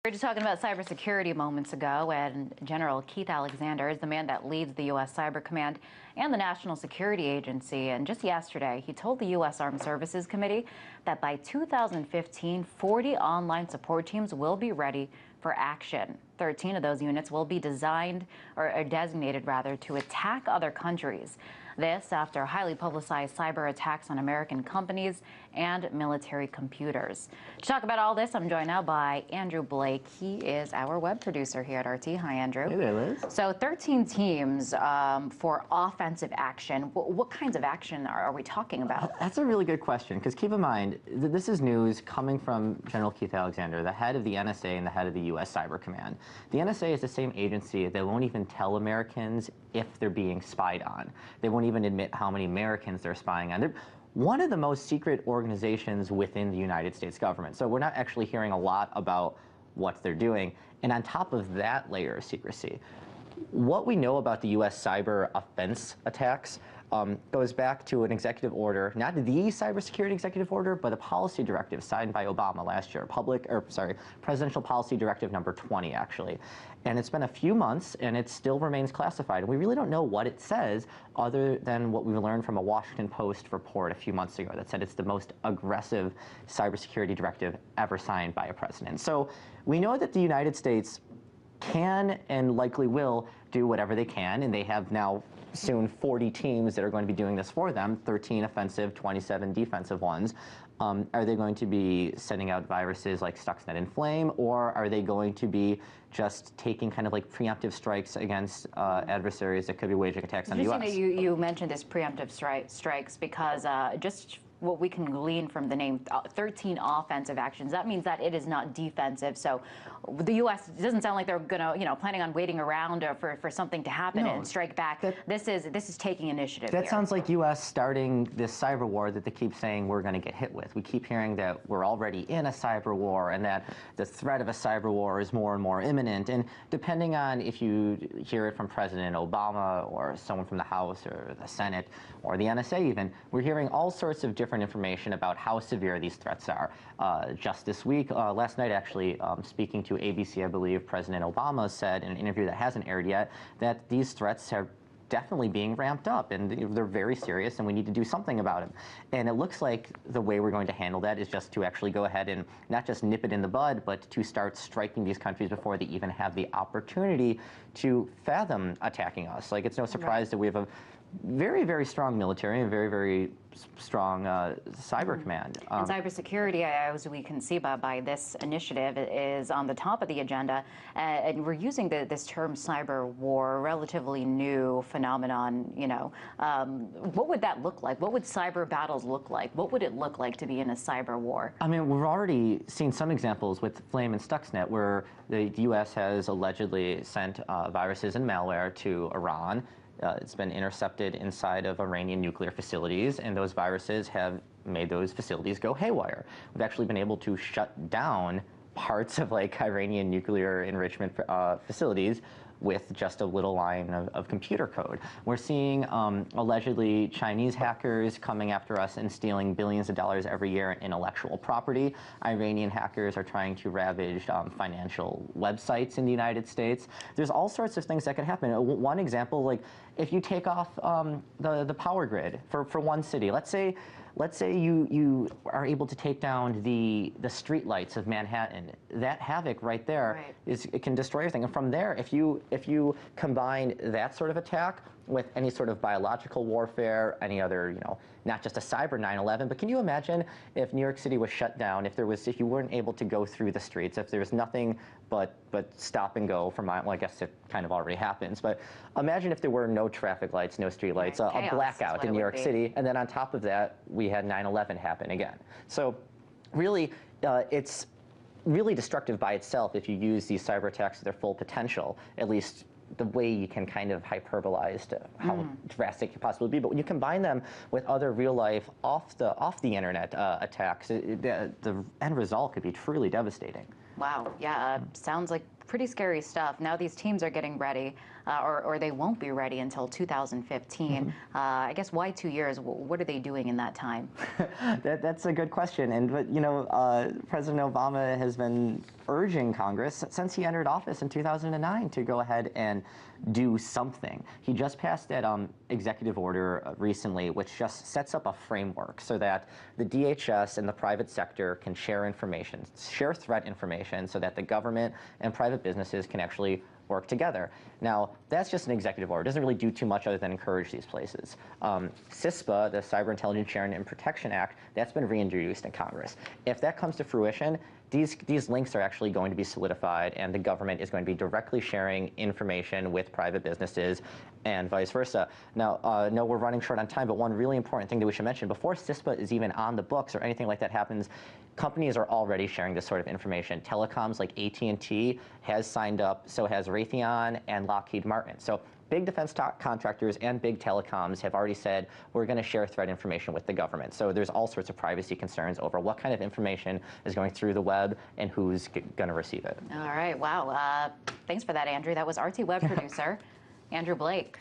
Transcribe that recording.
We were just talking about cybersecurity moments ago, and General Keith Alexander is the man that leads the U.S. Cyber Command and the National Security Agency. And just yesterday, he told the U.S. Armed Services Committee that by 2015, 40 online support teams will be ready for action. 13 of those units will be designed or designated rather to attack other countries. This after highly publicized cyber attacks on American companies and military computers. To talk about all this, I'm joined now by Andrew Blake. He is our web producer here at RT. Hi, Andrew. Hey there, Liz. So 13 teams for offensive action. What kinds of action are we talking about? That's a really good question, because keep in mind, this is news coming from General Keith Alexander, the head of the NSA and the head of the U.S. Cyber Command. The NSA is the same agency that won't even tell Americans if they're being spied on. They won't even admit how many Americans they're spying on. They're one of the most secret organizations within the United States government. So we're not actually hearing a lot about what they're doing. And on top of that layer of secrecy, what we know about the U.S. cyber offense attacks goes back to an executive order, not the cybersecurity executive order, but a policy directive signed by Obama last year, Presidential Policy Directive number 20, actually. And it's been a few months, and it still remains classified. And we really don't know what it says, other than what we learned from a Washington Post report a few months ago that said it's the most aggressive cybersecurity directive ever signed by a president. So we know that the United States can and likely will do whatever they can, and they have now soon 40 teams that are going to be doing this for them, 13 offensive, 27 defensive ones. Are they going to be sending out viruses like Stuxnet and Flame, or are they going to be just taking kind of like preemptive strikes against adversaries that could be waging attacks on the U.S.? You mentioned this preemptive strikes because just what we can glean from the name 13 offensive actions, that means that it is not defensive. So the U.S. doesn't sound like they're gonna, planning on waiting around for something to happen and strike back. This is taking initiative. That sounds like U.S. starting this cyber war that they keep saying we're going to get hit with. We keep hearing that we're already in a cyber war and that the threat of a cyber war is more and more imminent. And depending on if you hear it from President Obama or someone from the House or the Senate or the NSA even, we're hearing all sorts of different information about how severe these threats are. Just this week, last night actually, speaking to ABC, I believe, President Obama said in an interview that hasn't aired yet that these threats are definitely being ramped up and they're very serious and we need to do something about them. And it looks like the way we're going to handle that is just to actually go ahead and not just nip it in the bud, but to start striking these countries before they even have the opportunity to fathom attacking us. Like, it's no surprise that we have a very, very strong military and very, very strong cyber command. And cybersecurity, as we can see by this initiative, is on the top of the agenda. And we're using this term cyber war, a relatively new phenomenon. What would that look like? What would cyber battles look like? What would it look like to be in a cyber war? I mean, we've already seen some examples with Flame and Stuxnet, where the U.S. has allegedly sent viruses and malware to Iran. It's been intercepted inside of Iranian nuclear facilities, and those viruses have made those facilities go haywire. We've actually been able to shut down parts of like Iranian nuclear enrichment facilities with just a little line of computer code. We're seeing allegedly Chinese hackers coming after us and stealing billions of dollars every year in intellectual property. Iranian hackers are trying to ravage financial websites in the United States. There's all sorts of things that could happen. One example, like if you take off the power grid for one city, let's say you are able to take down the street lights of Manhattan. That havoc right there it can destroy everything. And from there, if you combine that sort of attack with any sort of biological warfare, any other, not just a cyber 9/11, but can you imagine if New York City was shut down, if you weren't able to go through the streets, if there was nothing but stop and go from, well, I guess it kind of already happens, but imagine if there were no traffic lights, no street lights, a blackout in New York City, and then on top of that, we had 9/11 happen again. So really, it's really destructive by itself if you use these cyber attacks to their full potential, at least the way you can kind of hyperbolize to how drastic it could possibly be. But when you combine them with other real-life, off the internet attacks, the end result could be truly devastating. Wow, yeah, sounds like pretty scary stuff. Now these teams are getting ready, or they won't be ready until 2015. I guess why 2 years? What are they doing in that time? That's a good question. And President Obama has been urging Congress since he entered office in 2009 to go ahead and do something. He just passed that executive order recently, which just sets up a framework so that the DHS and the private sector can share information, share threat information, so that the government and private businesses can actually work together. Now, that's just an executive order. It doesn't really do too much other than encourage these places. CISPA, the Cyber Intelligence Sharing and Protection Act, that's been reintroduced in Congress. If that comes to fruition, these links are actually going to be solidified, and the government is going to be directly sharing information with private businesses and vice versa. Now, no, we're running short on time, but one really important thing that we should mention, before CISPA is even on the books or anything like that happens, companies are already sharing this sort of information. Telecoms like AT&T has signed up, so has Raytheon and Lockheed Martin. So big defense contractors and big telecoms have already said, we're going to share threat information with the government. So there's all sorts of privacy concerns over what kind of information is going through the web and who's going to receive it. All right, wow. Thanks for that, Andrew. That was RT Web producer Andrew Blake.